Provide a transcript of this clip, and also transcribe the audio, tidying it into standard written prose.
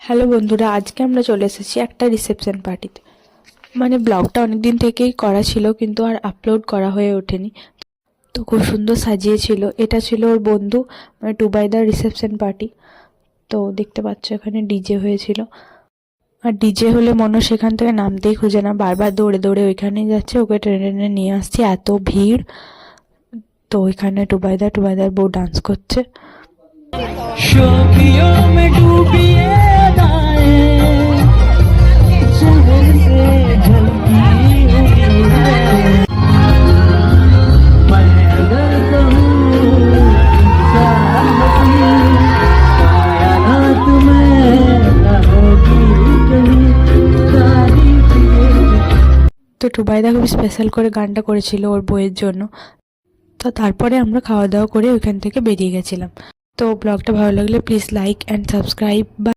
Hello বন্ধুরা, আজকে আমরা চলে এসেছি একটা রিসেপশন পার্টিতে। মানে ব্লগটা অনেক দিন থেকেই করা ছিল, কিন্তু আর আপলোড করা হয়ে ওঠেনি। তো খুব সুন্দর সাজিয়েছিল। এটা ছিল ওর বন্ধু, মানে টুবাইদার রিসেপশন পার্টি। তো দেখতে পাচ্ছ এখানে ডিজে হয়েছিল। আর ডিজে হলে মনে সেখান থেকে নামতেই খুঁজে না, বারবার দৌড়ে দৌড়ে ওইখানেই যাচ্ছে, ওকে টেনে টেনে নিয়ে আসছে, এত ভিড়। তো ওইখানে টুবাইদার বউ ডান্স করছে। তো টুবাইদা খুব স্পেশাল করে গানটা করেছিল ওর বইয়ের জন্য। তো তারপরে আমরা খাওয়া দাওয়া করে ওইখান থেকে বেরিয়ে গেছিলাম। তো ব্লগটা ভালো লাগলে প্লিজ লাইক অ্যান্ড সাবস্ক্রাইব।